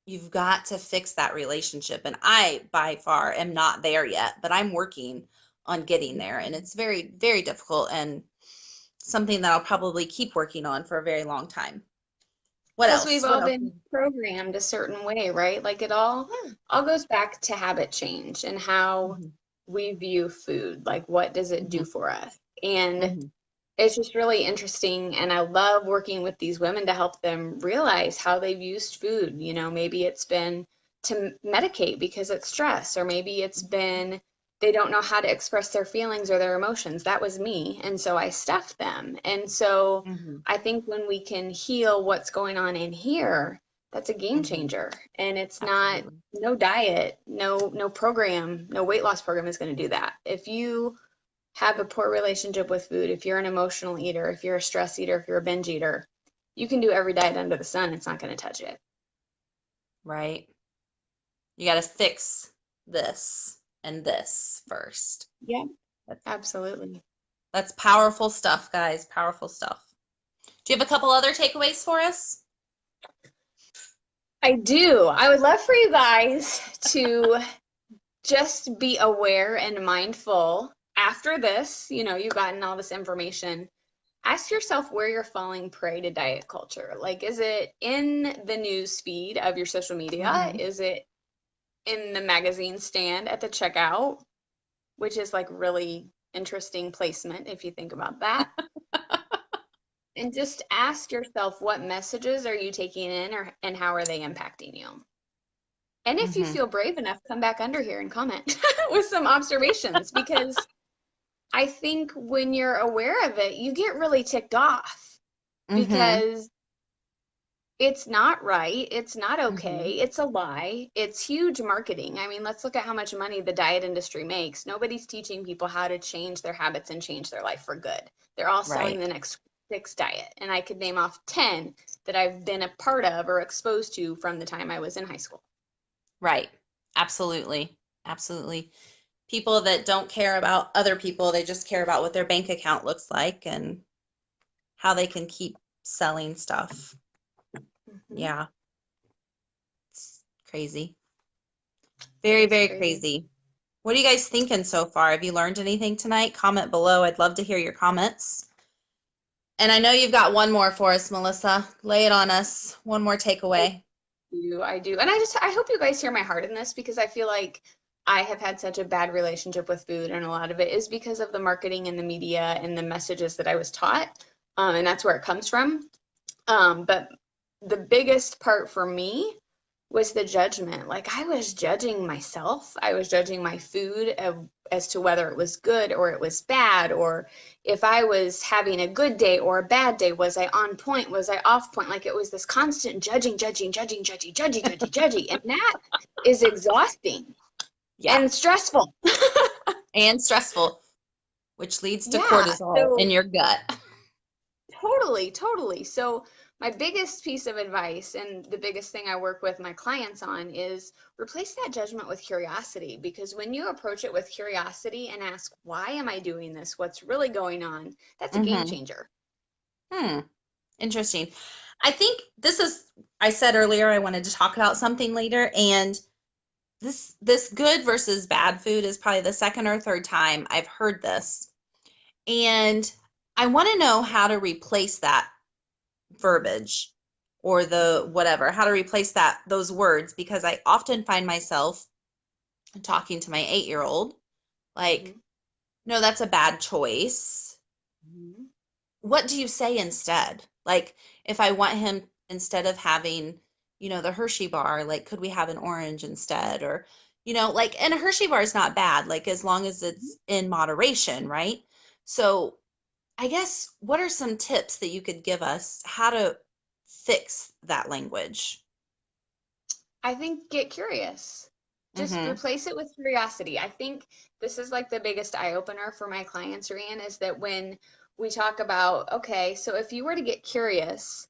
you've got to fix that relationship. And I, by far, am not there yet, but I'm working on getting there. And it's very, very difficult and something that I'll probably keep working on for a very long time. What Because we've else? What all else? been programmed a certain way, right? Like it all goes back to habit change and how Mm-hmm. we view food. Like what does it Mm-hmm. do for us? And Mm-hmm. it's just really interesting. And I love working with these women to help them realize how they've used food. Maybe it's been to medicate because it's stress, or maybe it's been they don't know how to express their feelings or their emotions. That was me. And so I stuffed them. And so Mm-hmm. I think when we can heal what's going on in here, that's a game Mm-hmm. changer. And it's not Absolutely. no diet, no program, no weight loss program is going to do that. If you have a poor relationship with food, if you're an emotional eater, if you're a stress eater, if you're a binge eater, you can do every diet under the sun. It's not going to touch it. Right. You got to fix this and this first. Yeah, That's, absolutely. that's powerful stuff, guys. Powerful stuff. Do you have a couple other takeaways for us? I do. I would love for you guys to just be aware and mindful after this. You've gotten all this information. Ask yourself where you're falling prey to diet culture. Like, is it in the news feed of your social media? Mm-hmm. Is it in the magazine stand at the checkout? Which is like really interesting placement if you think about that. And just ask yourself what messages are you taking in and how are they impacting you? And if you Mm-hmm. feel brave enough, come back under here and comment with some observations because I think when you're aware of it, you get really ticked off Mm-hmm. because it's not right. It's not Mm-hmm. okay. It's a lie. It's huge marketing. I mean, let's look at how much money the diet industry makes. Nobody's teaching people how to change their habits and change their life for good. They're all selling Right. the next fix diet. And I could name off 10 that I've been a part of or exposed to from the time I was in high school. Right. Absolutely. Absolutely. People that don't care about other people, they just care about what their bank account looks like and how they can keep selling stuff. Mhm. Yeah. It's crazy. It Very, is very crazy. crazy. What are you guys thinking so far? Have you learned anything tonight? Comment below. I'd love to hear your comments. And I know you've got one more for us, Melissa. Lay it on us. One more takeaway. I do. And I hope you guys hear my heart in this because I feel like I have had such a bad relationship with food, and a lot of it is because of the marketing and the media and the messages that I was taught. And that's where it comes from. But the biggest part for me was the judgment. Like I was judging myself. I was judging my food as to whether it was good or it was bad, or if I was having a good day or a bad day. Was I on point? Was I off point? Like it was this constant judging, judging, judging, judging, judging, judging, judging. And that is exhausting Yeah. and stressful. And stressful, which leads to Yeah. cortisol in So your gut. totally, totally. So my biggest piece of advice and the biggest thing I work with my clients on is replace that judgment with curiosity, because when you approach it with curiosity and ask, why am I doing this? What's really going on? That's a game Mm-hmm. changer. Hmm. Interesting. I think this is, I said earlier I wanted to talk about something later, and this good versus bad food is probably the second or third time I've heard this. And I want to know how to replace that verbiage or the whatever, how to replace those words, because I often find myself talking to my 8-year-old like, Mhm. no, that's a bad choice. Mhm. What do you say instead? Like, if I want him, instead of having, the Hershey bar, like, could we have an orange instead? Or, like, and a Hershey bar is not bad, like, as long as it's in moderation, right? So, I guess, what are some tips that you could give us how to fix that language? I think get curious. Just Mm-hmm. replace it with curiosity. I think this is like the biggest eye opener for my clients, Ryan, is that when we talk about, okay, so if you were to get curious,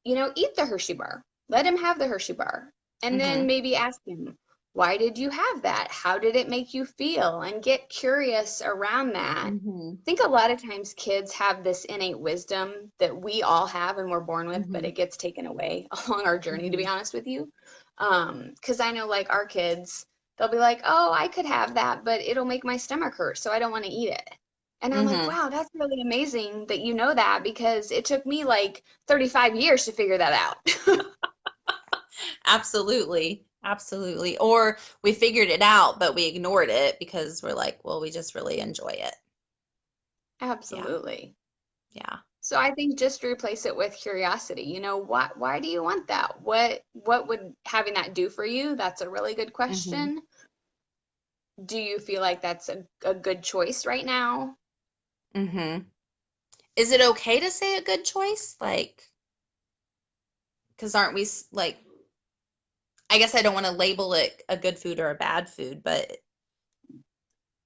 eat the Hershey bar. Let him have the Hershey bar. And then Mm-hmm. maybe ask him, why did you have that? How did it make you feel? And get curious around that. Mm-hmm. I think a lot of times kids have this innate wisdom that we all have and we're born with, but Mm-hmm. it gets taken away along our journey, to Mm-hmm. be honest with you. Because I know like our kids, they'll be like, oh, I could have that, but it'll make my stomach hurt, so I don't want to eat it. And I'm like, Mm-hmm. wow, that's really amazing that you know that, because it took me like 35 years to figure that out. Absolutely. Absolutely. Or we figured it out, but we ignored it because we're like, well, we just really enjoy it. Yeah. Absolutely. Yeah. So I think just replace it with curiosity. Why do you want that? What would having that do for you? That's a really good Mm-hmm. question. Do you feel like that's a good choice right now? Mm-hmm. Is it okay to say a good choice? Like, because aren't we like, I guess I don't want to label it a good food or a bad food, but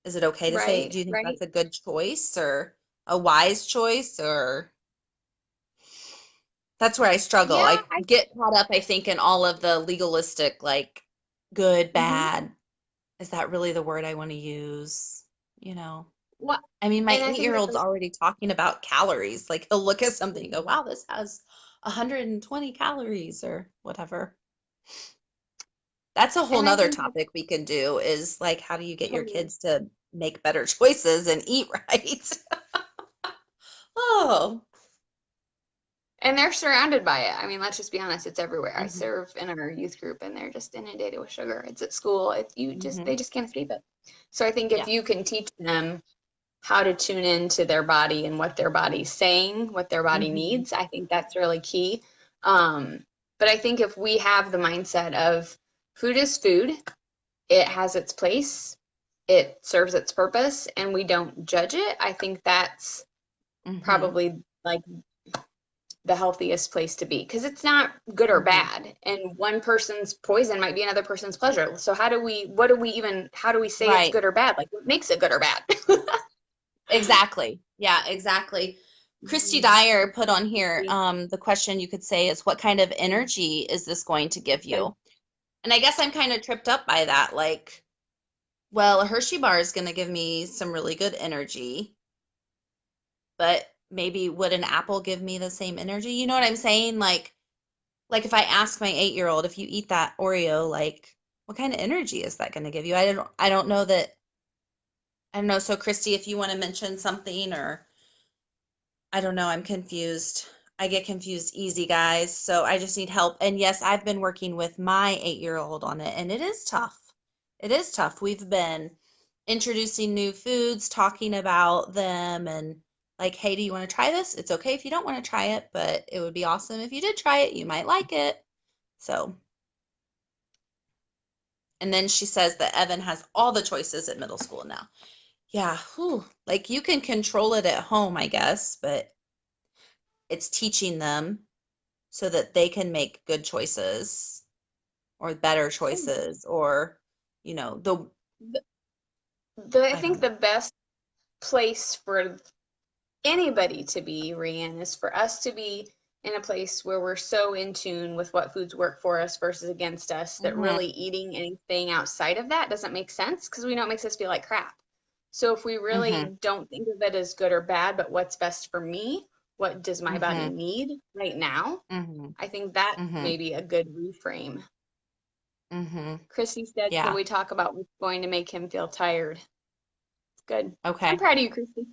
is it okay to say, Right, do you think right. that's a good choice or a wise choice? Or that's where I struggle. Yeah, I get caught up, I think, in all of the legalistic, like good, hmm. bad. Is that really the word I want to use? You know? What I mean, my and I think that 8-year-old's already talking about calories. Like he'll look at something and go, wow, this has 120 calories or whatever. That's a whole and I nother think topic we can do is like, how do you get your totally. kids to make better choices and eat right? Oh. And they're surrounded by it. I mean, let's just be honest, it's everywhere. I Hmm. serve in our youth group and they're just inundated with sugar. It's at school. Hmm. They just can't escape it. So I think if Yeah. you can teach them how to tune into their body and what their body's saying, what their body Hmm. needs, I think that's really key. Um, but I think if we have the mindset of food is food, it has its place, it serves its purpose, and we don't judge it, I think that's Hmm. probably like the healthiest place to be, because it's not good or Hmm. bad, and one person's poison might be another person's pleasure. So how do we say it's Right. good or bad? Like, what makes it good or bad? Exactly. Yeah, exactly. Christy Dyer put on here, the question you could say is, what kind of energy is this going to give Okay. you? And I guess I'm kind of tripped up by that. Like, well, a Hershey bar is going to give me some really good energy, but maybe would an apple give me the same energy? You know what I'm saying? Like if I ask my 8-year-old, if you eat that Oreo, like, what kind of energy is that going to give you? I don't know that. I don't know. So Christy, if you want to mention something, or I don't know, I'm confused. I get confused easy, guys. So I just need help. And yes, I've been working with my 8-year-old on it, and it is tough. It is tough. We've been introducing new foods, talking about them, and like, hey, do you want to try this? It's okay if you don't want to try it, but it would be awesome if you did try it. You might like it. So, and then she says that Evan has all the choices at middle school now. Yeah, whew. Like you can control it at home, I guess, but it's teaching them so that they can make good choices or better choices, or the I I don't think know. the best place for anybody to be, Rian, is for us to be in a place where we're so in tune with what foods work for us versus against us that Mhm. really eating anything outside of that doesn't make sense, because we know it makes us feel like crap. So if we Mhm. really don't think of it as good or bad, but what's best for me, what does my body Mhm. need right now? Mhm. I think that Mhm. may be a good reframe. Mhm. Chrissy said, can Yeah. we talk about what's going to make him feel tired? Good. I'm Okay. proud of you, Chrissy.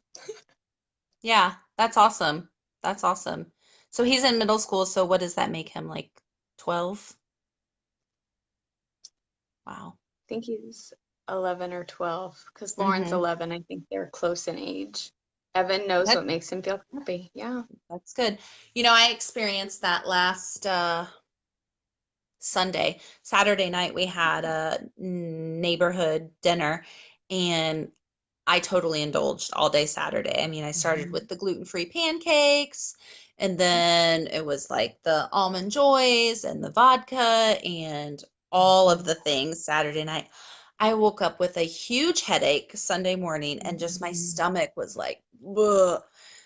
Yeah, that's awesome. That's awesome. So he's in middle school, so what does that make him, like 12? Wow. I think he's 11 or 12, because Lauren's Mhm. 11. I think they're close in age. Evan knows That what makes him feel happy. Yeah. that's good. I experienced that last Sunday. Saturday night we had a neighborhood dinner, and I totally indulged all day Saturday. I mean, I started with Mhm. the gluten-free pancakes, and then it was like the almond joys and the vodka and all of Mhm. the things Saturday night. I woke up with a huge headache Sunday morning, and just my stomach was like, ugh.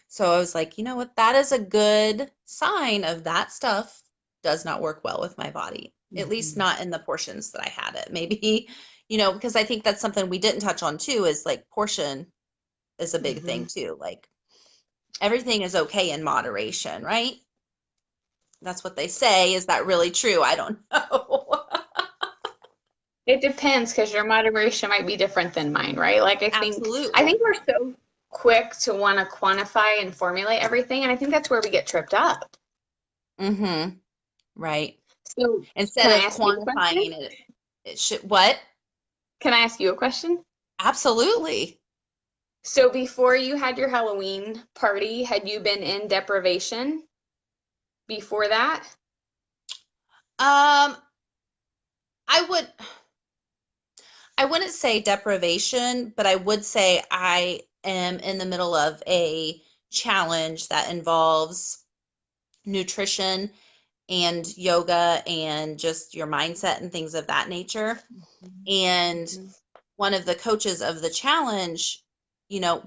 So I was like, you know what? That is a good sign of that stuff does not work well with my body, at least Mhm. not in the portions that I had it. Maybe because I think that's something we didn't touch on too, is like portion is a big thing Mhm. too. Like everything is okay in moderation, right? That's what they say. Is that really true? I don't know. It depends, because your moderation might be different than mine, right? Like I Absolutely. think we're so quick to want to quantify and formulate everything, and I think that's where we get tripped up. Mm-hmm. Right. So, can Instead I of ask you a question? quantifying it, it should what? Can I ask you a question? Absolutely. So, before you had your Halloween party, had you been in deprivation before that? Um, I would I wouldn't say deprivation, but I would say I am in the middle of a challenge that involves nutrition and yoga and just your mindset and things of that nature. Mhm. And Mhm. one of the coaches of the challenge,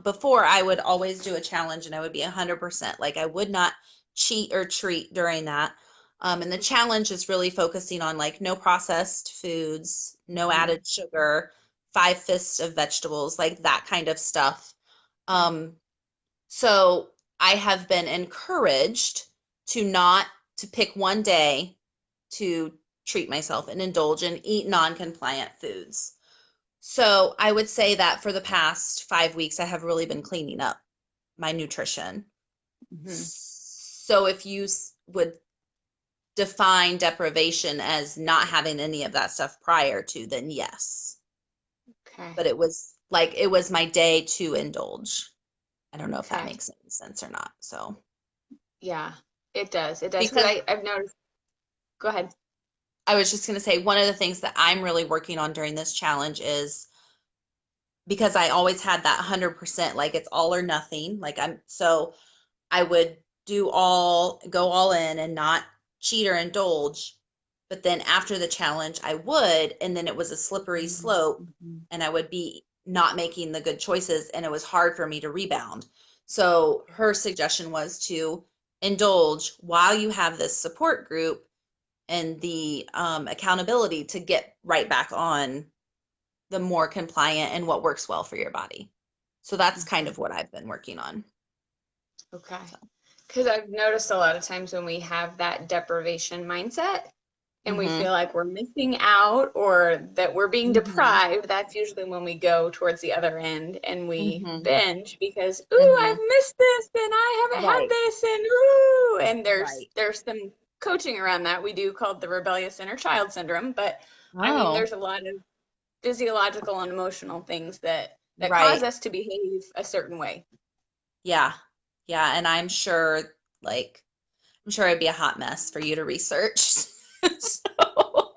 before I would always do a challenge and I would be 100%, like I would not cheat or treat during that. And the challenge is really focusing on like no processed foods, no Mhm. added sugar, 5 fists of vegetables, like that kind of stuff. Um, so I have been encouraged to pick one day to treat myself and indulge and eat non-compliant foods. So I would say that for the past 5 weeks, I have really been cleaning up my nutrition. Mhm. So if you would define deprivation as not having any of that stuff prior to, then yes. Okay. But it was my day to indulge. I don't know if that Okay. makes any sense or not. So Yeah, it does. It does. Because because I've noticed. Go ahead. I was just going to say one of the things that I'm really working on during this challenge is, because I always had that 100%, like it's all or nothing. Like I would go all in and not cheat or indulge. But then after the challenge, I would, and then it was a slippery slope, and I would be not making the good choices, and it was hard for me to rebound. So her suggestion was to indulge while you have this support group and the accountability to get right back on the more compliant and what works well for your body. So that's kind of what I've been working on. Okay. Because I've noticed a lot of times when we have that deprivation mindset and we feel like we're missing out or that we're being deprived, that's usually when we go towards the other end and we binge because, ooh, I've missed this and I haven't had Right. this and ooh, and Right. there's some coaching around that we do called the rebellious inner child syndrome. But I mean, there's a lot of physiological and emotional things that cause Right. us to behave a certain way. Yeah. Yeah. And I'm sure it'd be a hot mess for you to research. So,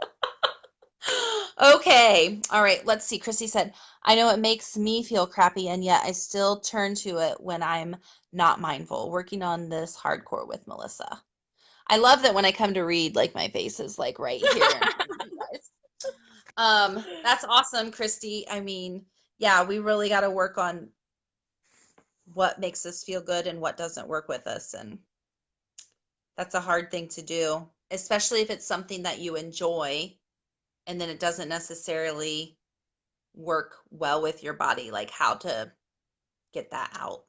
okay. All right. Let's see. Chrissy said, I know it makes me feel crappy, and yet I still turn to it when I'm not mindful. Working on this hardcore with Melissa. I love that when I come to read, like my face is like right here in front of you guys. That's awesome, Christy. I mean, yeah, we really got to work on what makes us feel good and what doesn't work with us. And that's a hard thing to do, especially if it's something that you enjoy and then it doesn't necessarily work well with your body, like how to get that out.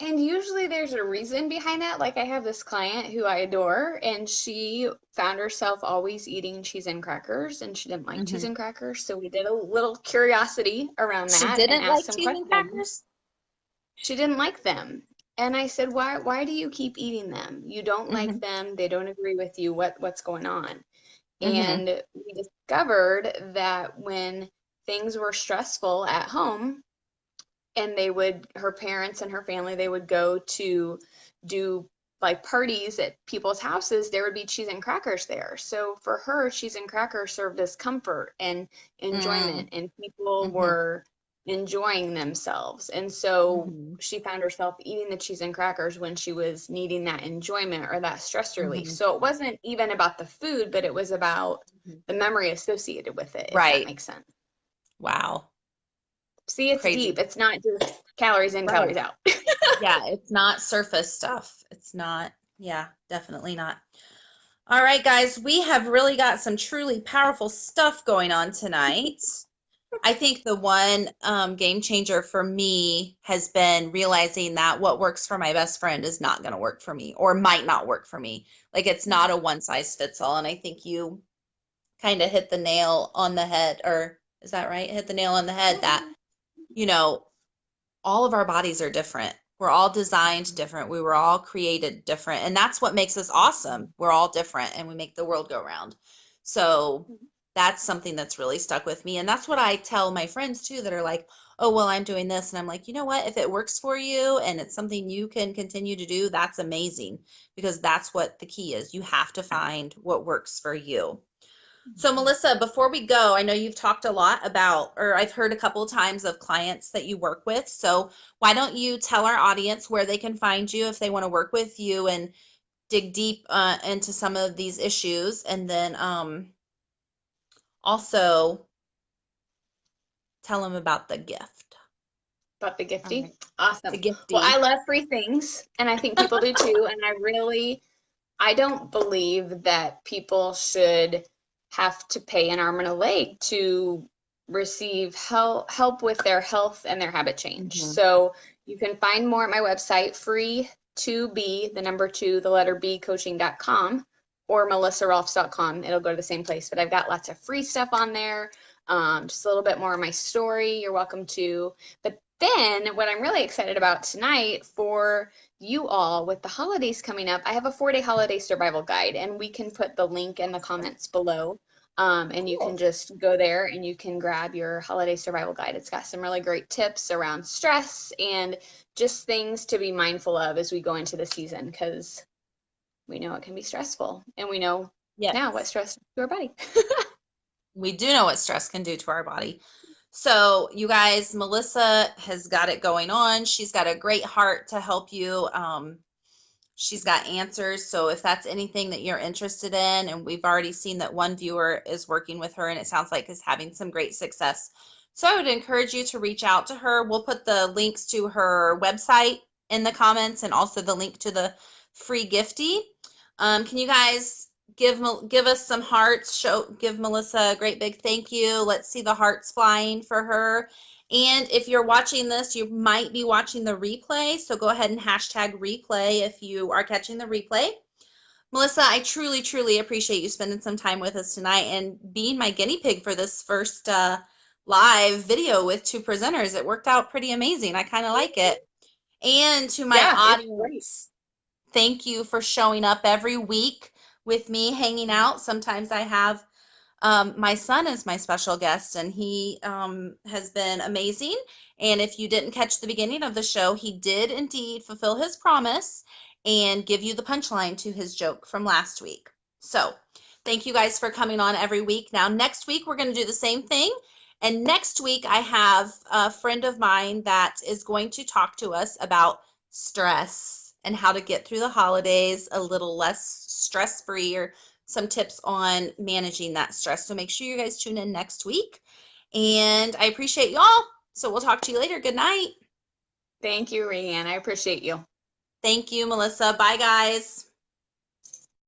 And usually there's a reason behind that. Like I have this client who I adore, and she found herself always eating cheese and crackers, and she didn't like cheese and crackers. So we did a little curiosity around She that and didn't asked like some cheese and questions. crackers? She didn't like them. And I said, why do you keep eating them? You don't like them. They don't agree with you. What's going on? And we discovered that when things were stressful at home, and her parents and her family, they would go to do like parties at people's houses, there would be cheese and crackers there. So for her, cheese and crackers served as comfort and enjoyment, and people were enjoying themselves. And so she found herself eating the cheese and crackers when she was needing that enjoyment or that stress relief. So it wasn't even about the food, but it was about the memory associated with it, if that makes sense. Wow. See, it's Crazy. deep. It's not just calories in, calories out. Yeah, it's not surface stuff. It's not, yeah, definitely not. All right, guys, we have really got some truly powerful stuff going on tonight. I think the one game changer for me has been realizing that what works for my best friend is not going to work for me or might not work for me. Like it's not a one size fits all. And I think you kind of hit the nail on the head, or is that right? Hit the nail on the head that, you know, all of our bodies are different. We're all designed different. We were all created different. And that's what makes us awesome. We're all different and we make the world go round. So that's something that's really stuck with me. And that's what I tell my friends too that are like, oh, well, I'm doing this. And I'm like, you know what? If it works for you and it's something you can continue to do, that's amazing because that's what the key is. You have to find what works for you. So Melissa, before we go, I know you've talked a lot about, or I've heard a couple of times of clients that you work with. So why don't you tell our audience where they can find you if they want to work with you and dig deep into some of these issues, and then also tell them about the gift. About the gifty? Right. Awesome. The gifty. Well, I love free things, and I think people do too. And I don't believe that people should have to pay an arm and a leg to receive help with their health and their habit change. So you can find more at my website, free to be the number 2, the letter B coaching.com or melissarolfs.com. It'll go to the same place, but I've got lots of free stuff on there. Just a little bit more of my story. You're welcome to. But then what I'm really excited about tonight for you all with the holidays coming up, I have a 4-day holiday survival guide, and we can put the link in the comments below. And you can just go there and you can grab your holiday survival guide. It's got some really great tips around stress and just things to be mindful of as we go into the season, because we know it can be stressful, and we know now what stress does to our body. We do know what stress can do to our body. So you guys, Melissa has got it going on. She's got a great heart to help you She's got answers. So if that's anything that you're interested in, and we've already seen that one viewer is working with her and it sounds like is having some great success. So I would encourage you to reach out to her. We'll put the links to her website in the comments and also the link to the free gifty. Can you guys give us some hearts? Give Melissa a great big thank you. Let's see the hearts flying for her. And if you're watching this, you might be watching the replay. So go ahead and hashtag replay if you are catching the replay. Melissa, I truly, truly appreciate you spending some time with us tonight and being my guinea pig for this first live video with two presenters. It worked out pretty amazing. I kind of like it. And to my audience, thank you for showing up every week with me, hanging out. Sometimes I have my son is my special guest, and he has been amazing. And if you didn't catch the beginning of the show, he did indeed fulfill his promise and give you the punchline to his joke from last week. So thank you guys for coming on every week. Now, next week, we're going to do the same thing. And next week, I have a friend of mine that is going to talk to us about stress and how to get through the holidays a little less stress-free, or some tips on managing that stress. So make sure you guys tune in next week. And I appreciate y'all. So we'll talk to you later. Good night. Thank you, Rhiannon. I appreciate you. Thank you, Melissa. Bye, guys.